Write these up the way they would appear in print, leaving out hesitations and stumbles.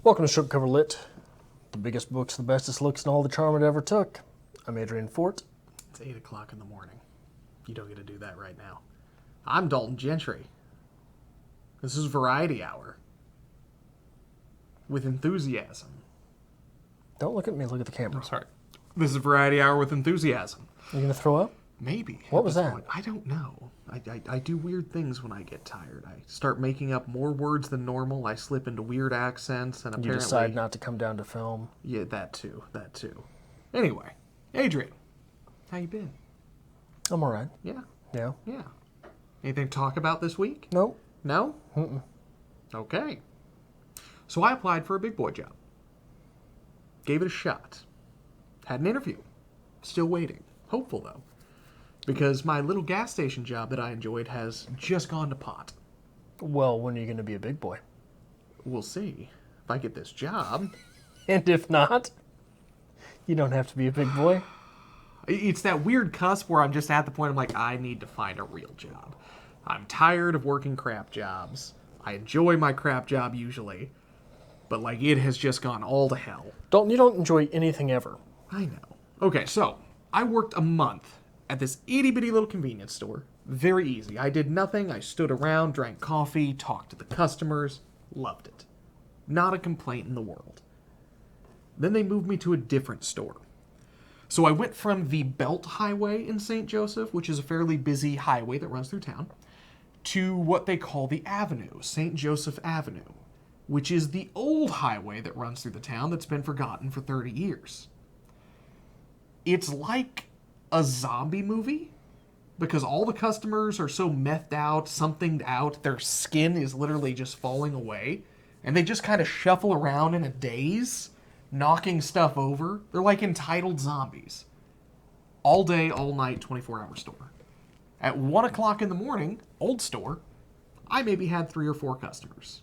Welcome to Strip Cover Lit, the biggest books, the bestest looks, and all the charm it ever took. I'm Adrian Fort. It's 8 o'clock in the morning. You don't get to do that right now. I'm Dalton Gentry. This is Variety Hour. With enthusiasm. Don't look at me, look at the camera. I'm sorry. This is Variety Hour with enthusiasm. You gonna throw up? Maybe. What was that? I don't know. I do weird things when I get tired. I start making up more words than normal. I slip into weird accents, and apparently... You decide not to come down to film. Yeah, that too. Anyway, Adrian, how you been? I'm alright. Yeah. Yeah? Yeah. Anything to talk about this week? Nope. No? Mm-mm. Okay. So I applied for a big boy job. Gave it a shot. Had an interview. Still waiting. Hopeful, though. Because my little gas station job that I enjoyed has just gone to pot. Well, when are you gonna be a big boy? We'll see. If I get this job... And if not, you don't have to be a big boy. It's that weird cusp where I'm just at the point I'm like, I need to find a real job. I'm tired of working crap jobs. I enjoy my crap job usually. But, like, it has just gone all to hell. Dalton, you don't enjoy anything ever. I know. Okay, so, I worked a month at this itty-bitty little convenience store. Very easy. I did nothing. I stood around, drank coffee, talked to the customers. Loved it. Not a complaint in the world. Then they moved me to a different store. So I went from the Belt Highway in St. Joseph, which is a fairly busy highway that runs through town, to what they call the Avenue, St. Joseph Avenue, which is the old highway that runs through the town that's been forgotten for 30 years. It's like a zombie movie, because all the customers are so methed out, somethinged out, their skin is literally just falling away, and they just kind of shuffle around in a daze, knocking stuff over. They're like entitled zombies. All day, all night, 24-hour store. At 1 o'clock in the morning, old store, I maybe had 3 or 4 customers.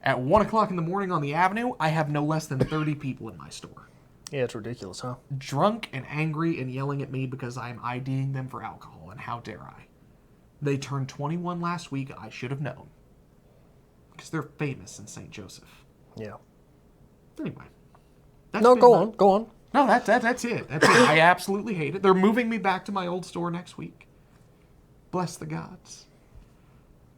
At 1 o'clock in the morning on the Avenue, I have no less than 30 people in my store. Yeah, it's ridiculous, huh? Drunk and angry and yelling at me because I am IDing them for alcohol, and how dare I? They turned 21 last week, I should have known. Because they're famous in St. Joseph. Yeah. Anyway. No, go on. No, that's it. That's it. I absolutely hate it. They're moving me back to my old store next week. Bless the gods.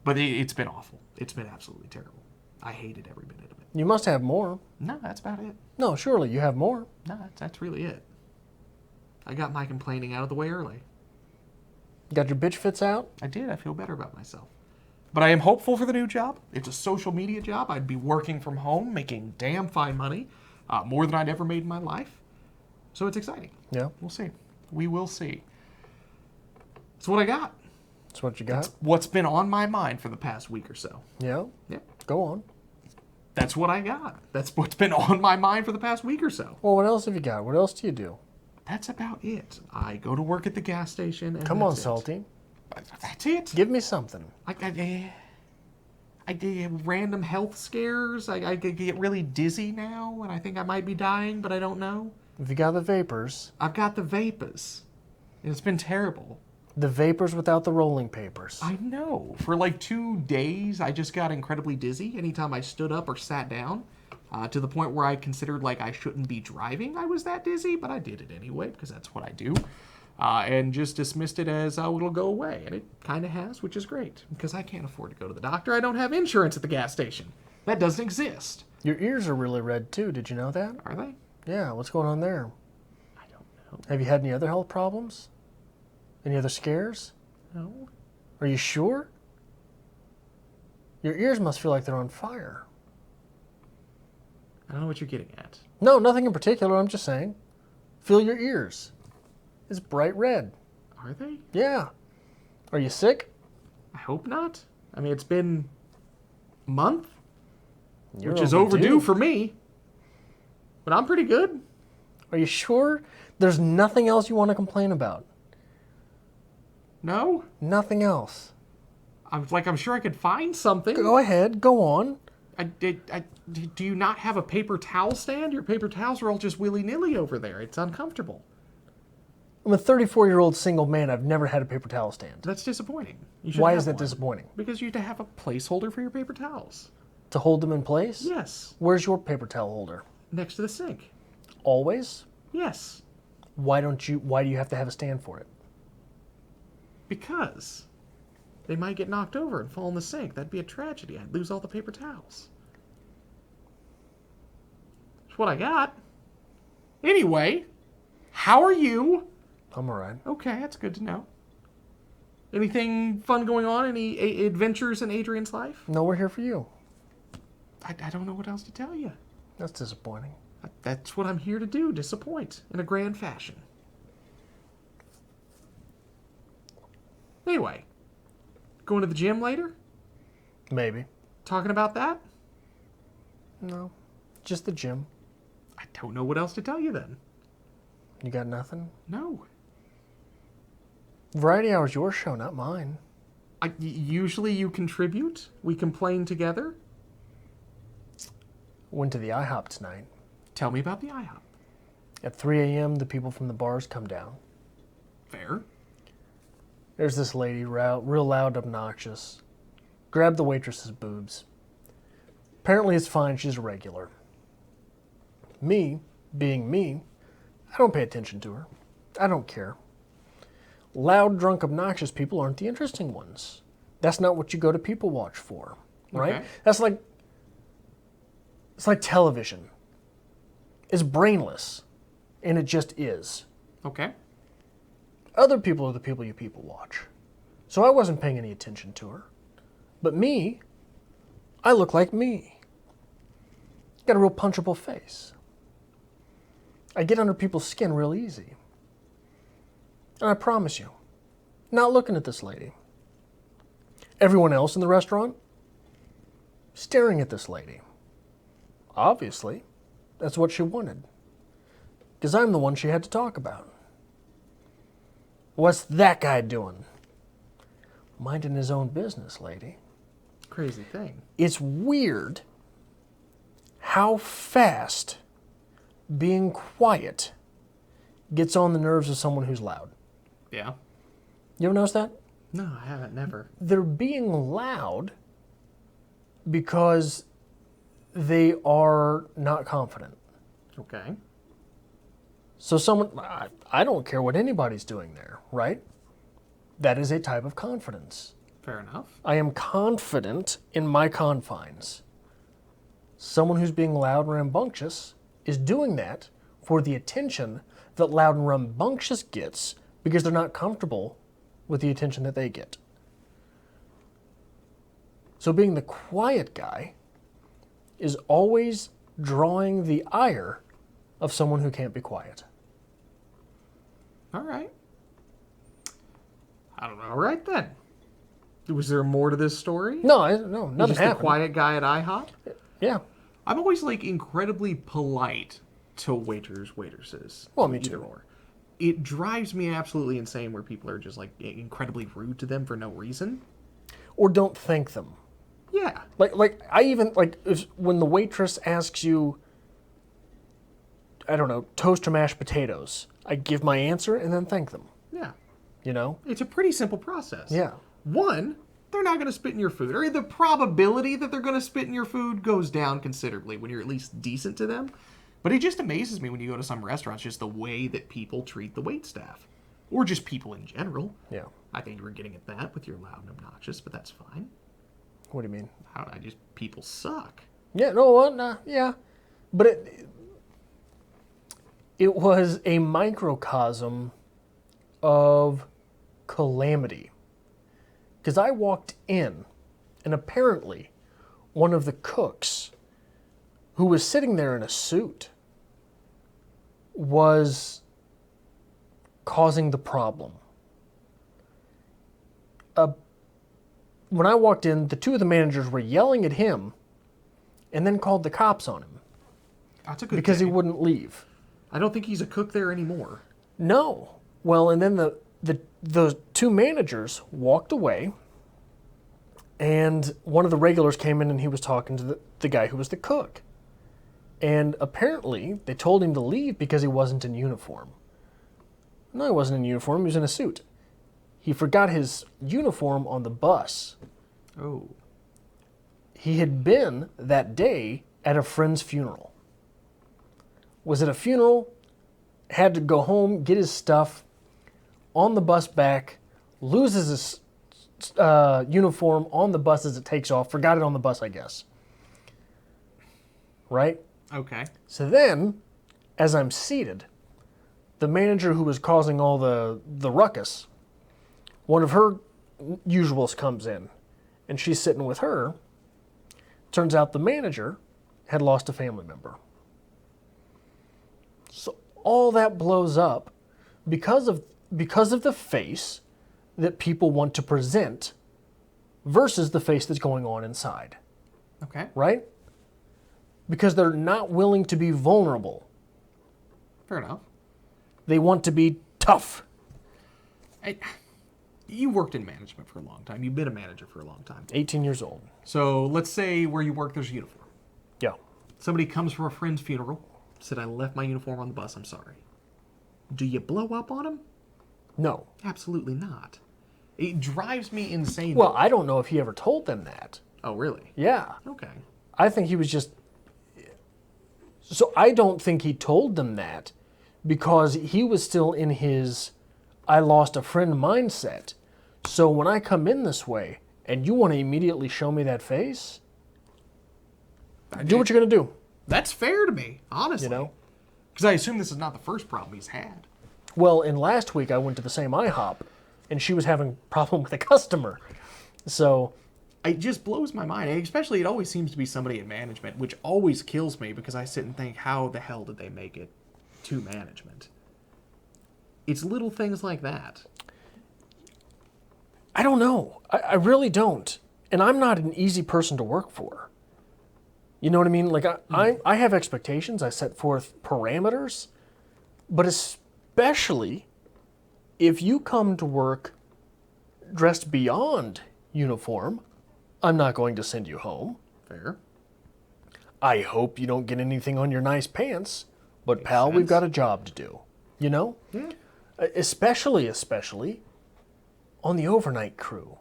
But it's been awful. It's been absolutely terrible. I hated every minute of it. You must have more. No, that's about it. No, surely you have more. No, that's really it. I got my complaining out of the way early. Got your bitch fits out? I did. I feel better about myself. But I am hopeful for the new job. It's a social media job. I'd be working from home, making damn fine money. More than I'd ever made in my life. So it's exciting. Yeah. We'll see. We will see. That's what I got. That's what you got? That's what's been on my mind for the past week or so. Yeah? Yeah. Go on. That's what I got. That's what's been on my mind for the past week or so. Well, what else have you got? What else do you do? That's about it. I go to work at the gas station. And Come on, that's it. Salty. That's it. Give me something. I get random health scares. I get really dizzy now, and I think I might be dying, but I don't know. If you got the vapors. I've got the vapors. It's been terrible. The vapors without the rolling papers. I know. For like 2 days, I just got incredibly dizzy anytime I stood up or sat down. To the point where I considered like I shouldn't be driving. I was that dizzy, but I did it anyway because that's what I do. And just dismissed it as, oh, it'll go away. And it kind of has, which is great. Because I can't afford to go to the doctor. I don't have insurance at the gas station. That doesn't exist. Your ears are really red too. Did you know that? Are they? Yeah, what's going on there? I don't know. Have you had any other health problems? Any other scares? No. Are you sure? Your ears must feel like they're on fire. I don't know what you're getting at. No, nothing in particular. I'm just saying. Feel your ears. It's bright red. Are they? Yeah. Are you sick? I hope not. I mean, it's been a month, You're which is overdue for me. But I'm pretty good. Are you sure? There's nothing else you want to complain about? No? Nothing else. I'm sure I could find something. Go ahead. Go on. Do you not have a paper towel stand? Your paper towels are all just willy-nilly over there. It's uncomfortable. I'm a 34-year-old single man. I've never had a paper towel stand. That's disappointing. You should Why have is that one. disappointing? Because you have to have a placeholder for your paper towels. To hold them in place? Yes. Where's your paper towel holder? Next to the sink. Always? Yes. Why do you have to have a stand for it? Because they might get knocked over and fall in the sink. That'd be a tragedy. I'd lose all the paper towels. That's what I got. Anyway, how are you? I'm alright. Okay, that's good to know. Anything fun going on? Any adventures in Adrian's life? No, we're here for you. I don't know what else to tell you. That's disappointing. That's what I'm here to do, disappoint in a grand fashion. Anyway, going to the gym later? Maybe. Talking about that? No. Just the gym. I don't know what else to tell you then. You got nothing? No. Variety Hour's your show, not mine. Usually you contribute. We complain together. Went to the IHOP tonight. Tell me about the IHOP. At 3 a.m., the people from the bars come down. Fair. There's this lady, real loud, obnoxious. Grabbed the waitress's boobs. Apparently it's fine, she's a regular. Me, being me, I don't pay attention to her. I don't care. Loud, drunk, obnoxious people aren't the interesting ones. That's not what you go to People Watch for, right? Okay. It's like television. It's brainless, and it just is. Okay. Other people are the people you people watch. So I wasn't paying any attention to her. But me, I look like me. Got a real punchable face. I get under people's skin real easy. And I promise you, not looking at this lady. Everyone else in the restaurant, staring at this lady. Obviously, that's what she wanted. Because I'm the one she had to talk about. What's that guy doing? Minding his own business, lady. Crazy thing. It's weird how fast being quiet gets on the nerves of someone who's loud. Yeah. You ever notice that? No, I haven't. Never. They're being loud because they are not confident. Okay. So I don't care what anybody's doing there, right? That is a type of confidence. Fair enough. I am confident in my confines. Someone who's being loud and rambunctious is doing that for the attention that loud and rambunctious gets because they're not comfortable with the attention that they get. So being the quiet guy is always drawing the ire of someone who can't be quiet. All right. I don't know. All right then. Was there more to this story? No, You're nothing just happened. a quiet guy at IHOP? Yeah. I'm always like incredibly polite to waitresses. Well, me Either too. or. It drives me absolutely insane where people are just like incredibly rude to them for no reason. Or don't thank them. Yeah. When the waitress asks you, I don't know, toast or mashed potatoes, I give my answer and then thank them. Yeah. You know? It's a pretty simple process. Yeah. One, they're not going to spit in your food, or the probability that they're going to spit in your food goes down considerably when you're at least decent to them. But it just amazes me when you go to some restaurants, just the way that people treat the wait staff. Or just people in general. Yeah. I think you were getting at that with your loud and obnoxious, but that's fine. What do you mean? People suck. Yeah, no, well, nah, yeah. But it was a microcosm of calamity. Because I walked in, and apparently one of the cooks who was sitting there in a suit was causing the problem. When I walked in, the two of the managers were yelling at him and then called the cops on him That's a good because he thing. wouldn't leave. I don't think he's a cook there anymore. No. Well, and then the two managers walked away, and one of the regulars came in and he was talking to the guy who was the cook. And apparently they told him to leave because he wasn't in uniform. No, he wasn't in uniform. He was in a suit. He forgot his uniform on the bus. Oh. he had been that day at a friend's funeral. Was at a funeral, had to go home, get his stuff, on the bus back, loses his uniform on the bus as it takes off. Forgot it on the bus, I guess. Right? Okay. So then, as I'm seated, the manager who was causing all the ruckus, one of her usuals comes in, and she's sitting with her. Turns out the manager had lost a family member. So all that blows up because of the face that people want to present versus the face that's going on inside, Okay. right? Because they're not willing to be vulnerable. Fair enough. They want to be tough. You worked in management for a long time. You've been a manager for a long time. 18 years old. So let's say where you work, there's a uniform. Yeah. Somebody comes from a friend's funeral, said, I left my uniform on the bus, I'm sorry. Do you blow up on him? No. Absolutely not. It drives me insane. Well, I don't know if he ever told them that. Oh, really? Yeah. Okay. I think he was just... So I don't think he told them that because he was still in his I lost a friend mindset. So when I come in this way and you want to immediately show me that face, do what you're going to do. That's fair to me, honestly. You know? Because I assume this is not the first problem he's had. Well, in last week I went to the same IHOP and she was having a problem with a customer. So... It just blows my mind. Especially, it always seems to be somebody in management, which always kills me because I sit and think, how the hell did they make it to management? It's little things like that. I don't know. I really don't. And I'm not an easy person to work for. You know what I mean? Like, I have expectations. I set forth parameters. But especially if you come to work dressed beyond uniform, I'm not going to send you home. Fair. I hope you don't get anything on your nice pants. But Makes pal, we've sense. got a job to do. You know? Yeah. Especially on the overnight crew.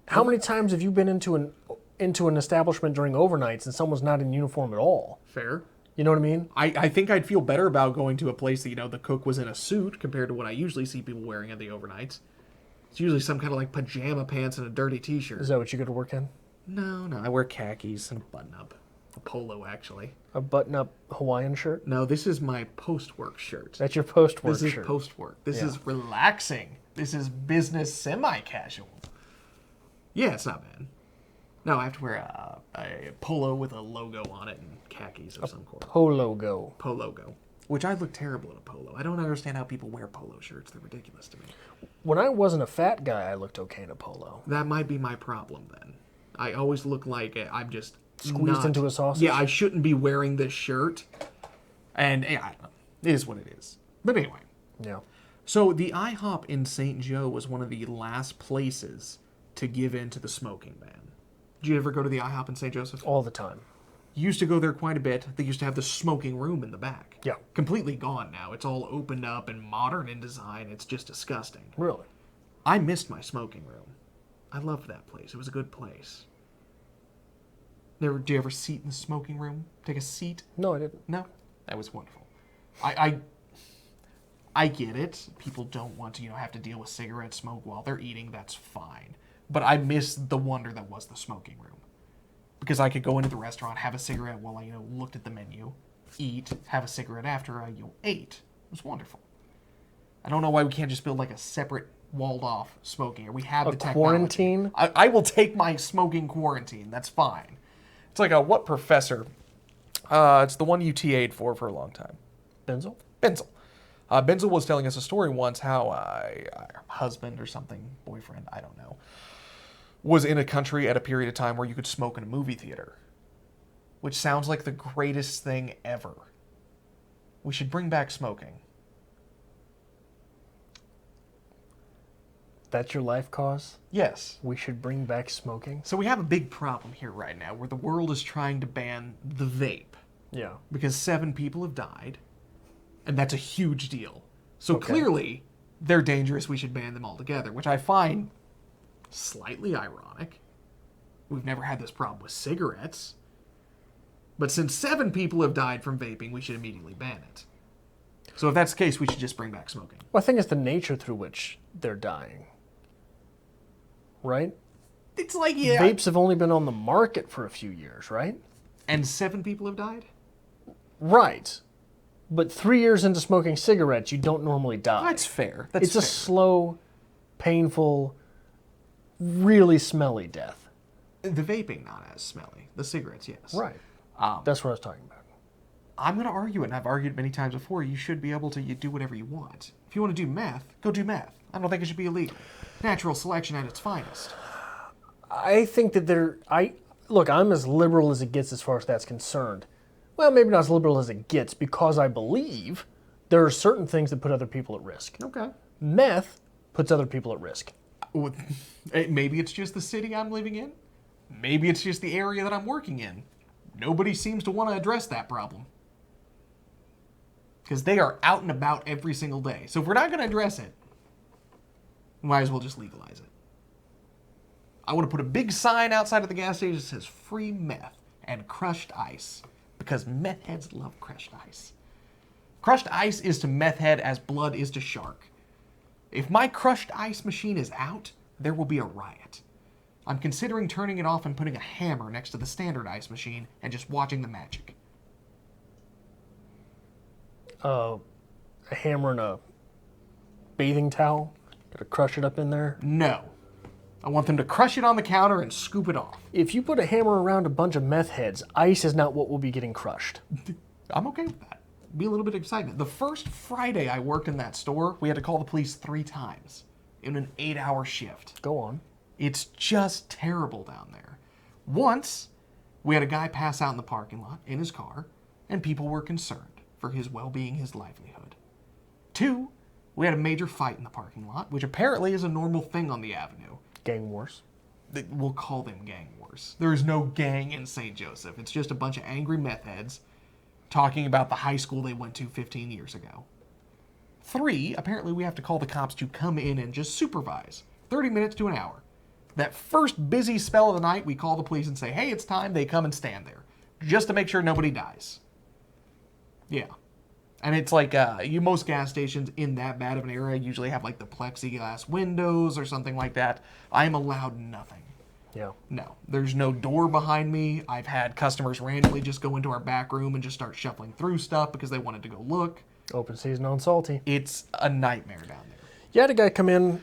How many times have you been into an establishment during overnights and someone's not in uniform at all? Fair. You know what I mean? I think I'd feel better about going to a place that, the cook was in a suit compared to what I usually see people wearing at the overnights. It's usually some kind of like pajama pants and a dirty t-shirt. Is that what you go to work in? No, I wear khakis and a button-up. A polo, actually. A button-up Hawaiian shirt? No, this is my post-work shirt. That's your post-work This is shirt. post-work. This Yeah. is relaxing. This is business semi-casual. Yeah, it's not bad. No, I have to wear a polo with a logo on it and khakis of some sort. Polo go. Pologo. Which I look terrible in a polo. I don't understand how people wear polo shirts. They're ridiculous to me. When I wasn't a fat guy, I looked okay in a polo. That might be my problem then. I always look like I'm just Squeezed into a sausage? Yeah, I shouldn't be wearing this shirt. And I don't know. It is what it is. But anyway. Yeah. So the IHOP in St. Joe was one of the last places to give in to the smoking ban. Did you ever go to the IHOP in St. Joseph? All the time. Used to go there quite a bit. They used to have the smoking room in the back. Yeah. Completely gone now. It's all opened up and modern in design. It's just disgusting. Really? I missed my smoking room. I loved that place. It was a good place. Did you ever sit in the smoking room? Take a seat? No, I didn't. No? That was wonderful. I get it. People don't want to, have to deal with cigarette smoke while they're eating. That's fine. But I miss the wonder that was the smoking room. Because I could go into the restaurant, have a cigarette while I, looked at the menu, eat, have a cigarette after I, ate. It was wonderful. I don't know why we can't just build like a separate walled off smoking area. We have A the technology. quarantine? I will take my smoking quarantine. That's fine. It's like what professor? It's the one you TA'd for a long time. Benzel? Benzel. Benzel was telling us a story once how a husband or something, boyfriend, I don't know, was in a country at a period of time where you could smoke in a movie theater. Which sounds like the greatest thing ever. We should bring back smoking. That's your life cause? Yes. We should bring back smoking? So we have a big problem here right now where the world is trying to ban the vape. Yeah. Because 7 people have died. And that's a huge deal. So Okay. clearly, they're dangerous. We should ban them altogether, which I find slightly ironic. we've never had this problem with cigarettes. But since 7 people have died from vaping, we should immediately ban it. So if that's the case, we should just bring back smoking. Well, I think it's the nature through which they're dying. Right? It's like, yeah. Vapes have only been on the market for a few years, right? And 7 people have died? Right. But 3 years into smoking cigarettes, you don't normally die. That's fair. That's It's a slow, painful, really smelly death. The vaping, not as smelly. The cigarettes, yes. Right. That's what I was talking about. I'm going to argue it, and I've argued many times before. You should be able to do whatever you want. If you want to do meth, go do meth. I don't think it should be illegal. Natural selection at its finest. I think that look, I'm as liberal as it gets as far as that's concerned. Well, maybe not as liberal as it gets, because I believe there are certain things that put other people at risk. Okay. Meth puts other people at risk. Maybe it's just the city I'm living in. Maybe it's just the area that I'm working in. Nobody seems to want to address that problem. Because they are out and about every single day. So if we're not going to address it, we might as well just legalize it. I want to put a big sign outside of the gas station that says free meth and crushed ice. Because meth heads love crushed ice. Crushed ice is to meth head as blood is to shark. If my crushed ice machine is out, there will be a riot. I'm considering turning it off and putting a hammer next to the standard ice machine and just watching the magic. A hammer and a bathing towel? Gotta crush it up in there? No. I want them to crush it on the counter and scoop it off. If you put a hammer around a bunch of meth heads, ice is not what will be getting crushed. I'm okay with that. Be a little bit of excitement. The first Friday I worked in that store, we had to call the police 3 times in an 8-hour shift. Go on. It's just terrible down there. Once, we had a guy pass out in the parking lot in his car, and people were concerned for his well-being, his livelihood. 2, we had a major fight in the parking lot, which apparently is a normal thing on the avenue. Gang wars. We'll call them gang wars. There is no gang in St. Joseph. It's just a bunch of angry meth heads talking about the high school they went to 15 years ago. 3, apparently we have to call the cops to come in and just supervise. 30 minutes to an hour. That first busy spell of the night, we call the police and say, hey, it's time. They come and stand there. Just to make sure nobody dies. Yeah. And it's like, most gas stations in that bad of an area usually have like the plexiglass windows or something like that. I'm allowed nothing. Yeah. No, there's no door behind me. I've had customers randomly just go into our back room and just start shuffling through stuff because they wanted to go look. Open season on salty. It's a nightmare down there. You had a guy come in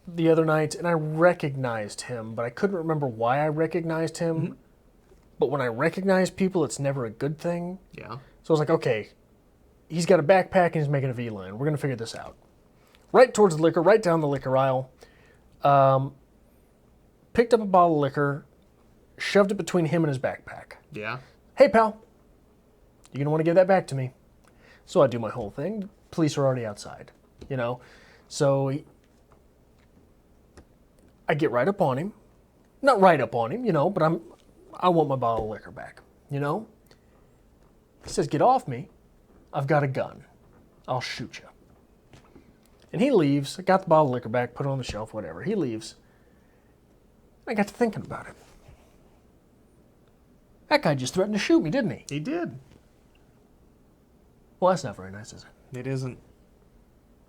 the other night, and I recognized him, but I couldn't remember why I recognized him. Mm-hmm. But when I recognize people, it's never a good thing. Yeah. So I was like, okay, he's got a backpack and he's making a V-line. We're going to figure this out. Right towards the liquor, right down the liquor aisle. Picked up a bottle of liquor, shoved it between him and his backpack. Yeah. Hey, pal, you're going to want to give that back to me. So I do my whole thing. Police are already outside, So I get right up on him. Not right up on him, but I want my bottle of liquor back, He says, get off me. I've got a gun. I'll shoot you. And he leaves. I got the bottle of liquor back, put it on the shelf, whatever. He leaves. I got to thinking about it. That guy just threatened to shoot me, didn't he? He did. Well, that's not very nice, is it? It isn't.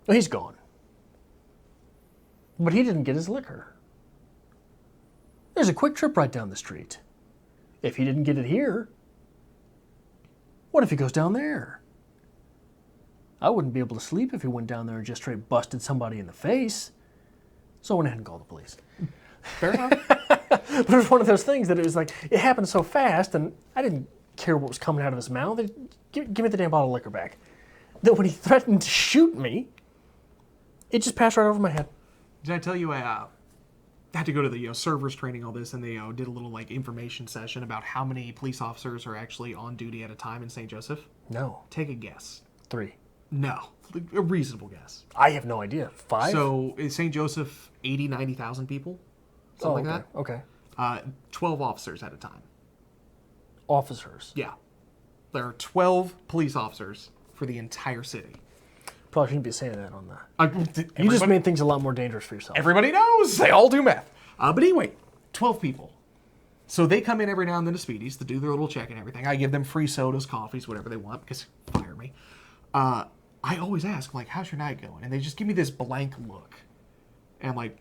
Well, he's gone. But he didn't get his liquor. There's a quick trip right down the street. If he didn't get it here, what if he goes down there? I wouldn't be able to sleep if he went down there and just straight busted somebody in the face. So I went ahead and called the police. Fair enough. But it was one of those things that it was like, it happened so fast, and I didn't care what was coming out of his mouth. Give me the damn bottle of liquor back. That when he threatened to shoot me, it just passed right over my head. Did I tell you I had to go to the servers training, all this, and they did a little information session about how many police officers are actually on duty at a time in St. Joseph? No. Take a guess. 3. No. A reasonable guess. I have no idea. 5? So is St. Joseph 80, 90,000 people? Something like that? Okay. 12 officers at a time. Officers? Yeah. There are 12 police officers for the entire city. Probably shouldn't be saying that on that. You just Everybody- made things a lot more dangerous for yourself. Everybody knows. They all do meth. But anyway, 12 people. So they come in every now and then to Speedy's to do their little check and everything. I give them free sodas, coffees, whatever they want, because fire me. I always ask, like, how's your night going? And they just give me this blank look. And I'm like,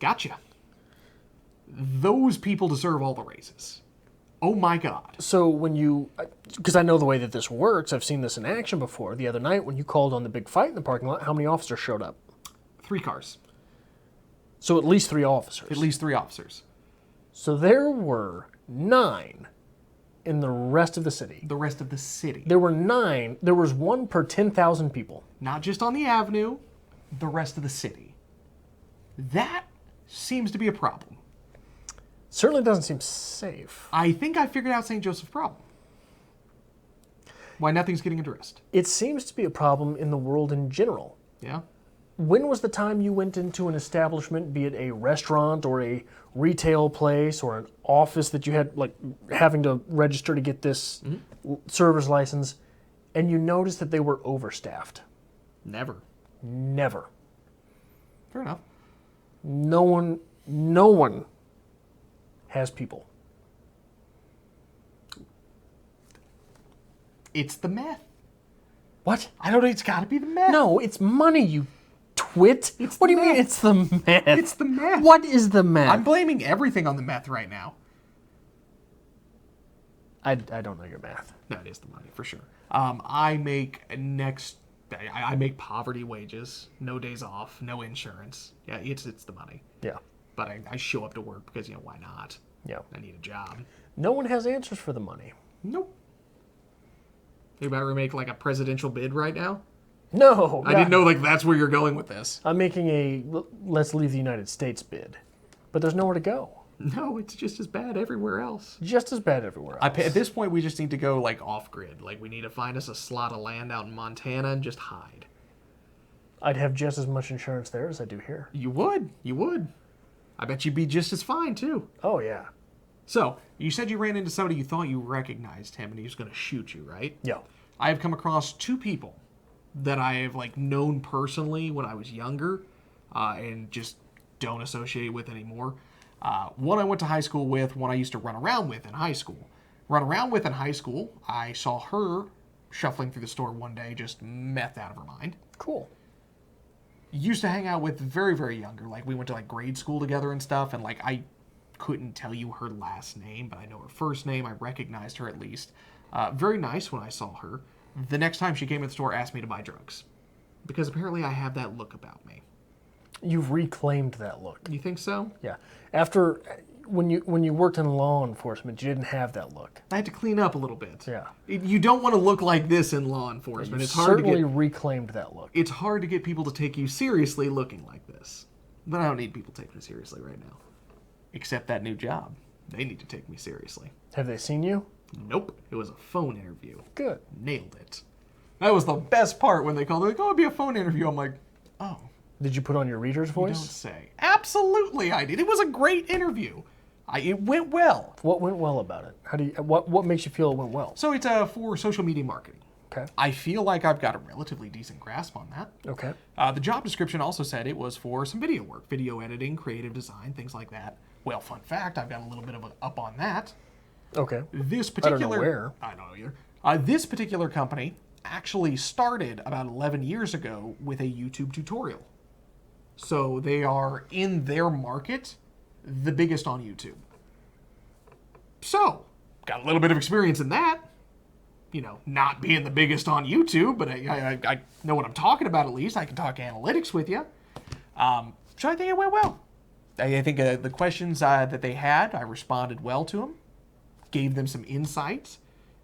gotcha. Those people deserve all the raises. Oh my God. So when you, because I know the way that this works, I've seen this in action before. The other night when you called on the big fight in the parking lot, how many officers showed up? 3 cars. So at least 3 officers. At least 3 officers. So there were 9 in the rest of the city. The rest of the city. There were 9. There was 1 per 10,000 people. Not just on the avenue, the rest of the city. That seems to be a problem. Certainly doesn't seem safe. I think I figured out St. Joseph's problem. Why nothing's getting addressed. It seems to be a problem in the world in general. Yeah? When was the time you went into an establishment, be it a restaurant or a retail place or an office that you had, like, having to register to get this server's license, and you noticed that they were overstaffed? Never. Never. Fair enough. No one has people. It's the meth. What? I don't know, it's gotta be the meth. No, it's money, you twit. What do you mean it's the meth? It's the meth. What is the meth? I'm blaming everything on the meth right now. I don't know your math. No, it is the money, for sure. I make I make poverty wages, no days off, no insurance. Yeah, it's the money. Yeah. But I show up to work because, why not? Yeah. I need a job. No one has answers for the money. Nope. You about to make like a presidential bid right now? No. I didn't know that's where you're going with this. I'm making a let's leave the United States bid. But there's nowhere to go. No, it's just as bad everywhere else. Just as bad everywhere else. At this point, we just need to go off grid. We need to find us a slot of land out in Montana and just hide. I'd have just as much insurance there as I do here. You would. I bet you'd be just as fine too. Oh, yeah. So, you said you ran into somebody you thought you recognized him and he was going to shoot you, right? Yeah. I have come across 2 people that I have known personally when I was younger and just don't associate with anymore. One I went to high school with, one I used to run around with in high school. I saw her shuffling through the store one day, just meth out of her mind. Cool. Used to hang out with very, very younger. We went to grade school together and stuff, and I couldn't tell you her last name, but I know her first name. I recognized her at least. Very nice when I saw her. The next time she came in the store, asked me to buy drugs. Because apparently I have that look about me. You've reclaimed that look. You think so? Yeah. After, when you worked in law enforcement, you didn't have that look. I had to clean up a little bit. Yeah. You don't want to look like this in law enforcement. You It's hard to certainly get. reclaimed that look. It's hard to get people to take you seriously looking like this. But I don't need people taking me seriously right now. Except that new job. They need to take me seriously. Have they seen you? Nope. It was a phone interview. Good. Nailed it. That was the best part when they called. They're like, oh, it'll be a phone interview. I'm like, oh. Did you put on your reader's You voice? don't say. Absolutely I did. It was a great interview. It went well. What went well about it? What makes you feel it went well? So it's for social media marketing. Okay. I feel like I've got a relatively decent grasp on that. Okay. The job description also said it was for some video work, video editing, creative design, things like that. Well, fun fact, I've got a little bit of up on that. Okay. This I don't particular, know where. I don't know either. This particular company actually started about 11 years ago with a YouTube tutorial. So they are, in their market, the biggest on YouTube. So, got a little bit of experience in that. Not being the biggest on YouTube, but I know what I'm talking about at least. I can talk analytics with you. So I think it went well. I think the questions that they had, I responded well to them. Gave them some insights,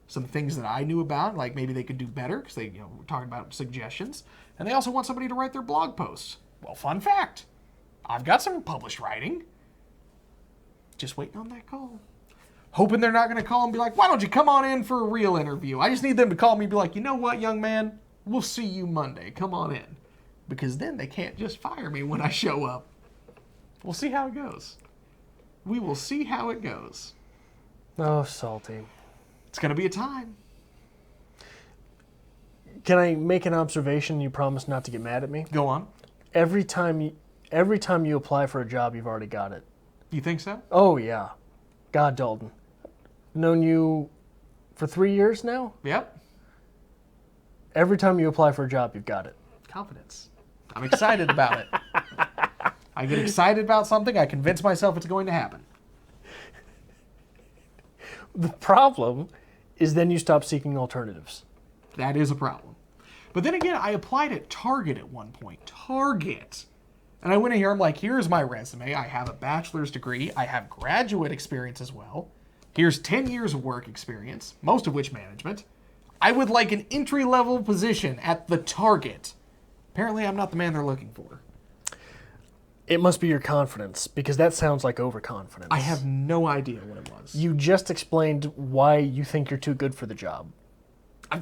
some things that I knew about, like maybe they could do better, because they were talking about suggestions. And they also want somebody to write their blog posts. Well, fun fact, I've got some published writing. Just waiting on that call. Hoping they're not going to call and be like, why don't you come on in for a real interview? I just need them to call me and be like, you know what, young man? We'll see you Monday. Come on in. Because then they can't just fire me when I show up. We'll see how it goes. We will see how it goes. Oh, salty. It's going to be a time. Can I make an observation? You promise not to get mad at me? Go on. Every time you apply for a job, you've already got it. You think so? Oh, yeah. God, Dalton. Known you for 3 years now? Yep. Every time you apply for a job, you've got it. Confidence. I'm excited about it. I get excited about something, I convince myself it's going to happen. The problem is then you stop seeking alternatives. That is a problem. But then again, I applied at Target at one point. Target. And I went in here, I'm like, here's my resume. I have a bachelor's degree. I have graduate experience as well. Here's 10 years of work experience, most of which management. I would like an entry-level position at the Target. Apparently, I'm not the man they're looking for. It must be your confidence, because that sounds like overconfidence. I have no idea what it was. You just explained why you think you're too good for the job.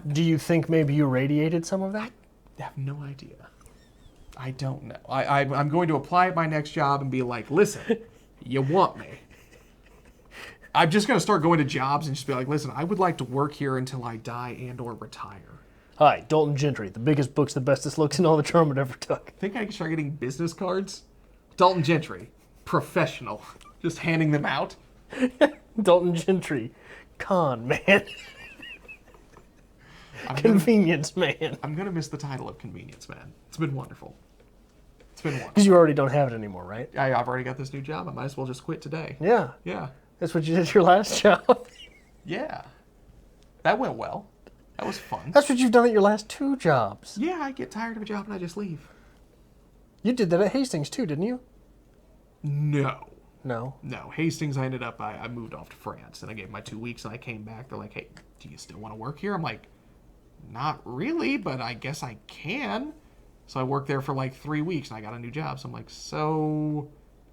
Do you think maybe you radiated some of that? I have no idea. I don't know. I'm going to apply at my next job and be like, listen, you want me. I'm just going to start going to jobs and just be like, listen, I would like to work here until I die and or retire. Hi, Dalton Gentry, the biggest books, the bestest looks, and all the Charm ever took. Think I can start getting business cards? Dalton Gentry, professional. Just handing them out. Dalton Gentry, con man. I'm Convenience man. I'm going to miss the title of Convenience Man. It's been wonderful. It's been wonderful. Because you already don't have it anymore, right? I've already got this new job. I might as well just quit today. Yeah. Yeah. That's what you did your last job. Yeah. That went well. That was fun. That's what you've done at your last 2 jobs. Yeah, I get tired of a job and I just leave. You did that at Hastings too, didn't you? No. No. No. Hastings, I ended up, I moved off to France and I gave my 2 weeks and I came back. They're like, hey, do you still want to work here? I'm like, not really, but I guess I can. So I worked there for like 3 weeks and I got a new job. So I'm like, so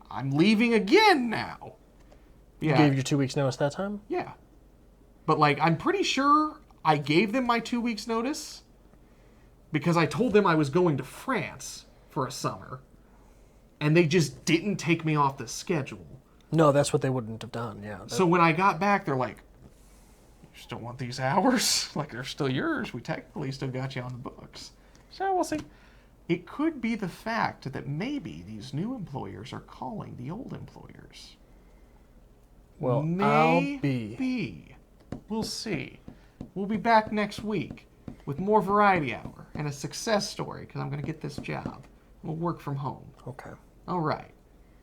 I'm leaving again now. You Yeah. gave your 2 weeks notice that time? Yeah. But like, I'm pretty sure I gave them my 2 weeks notice because I told them I was going to France for a summer and they just didn't take me off the schedule. No, that's what they wouldn't have done, yeah. So when I got back, they're like, you still want these hours? Like, they're still yours. We technically still got you on the books. So we'll see. It could be the fact that maybe these new employers are calling the old employers. Well, I'll be. Maybe. We'll see. We'll be back next week with more Variety Hour and a success story because I'm going to get this job. We'll work from home. Okay. All right.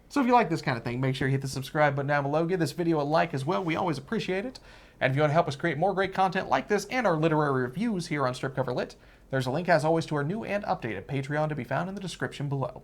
So if you like this kind of thing, make sure you hit the subscribe button down below. Give this video a like as well. We always appreciate it. And if you want to help us create more great content like this and our literary reviews here on Strip Cover Lit, there's a link, as always, to our new and updated Patreon to be found in the description below.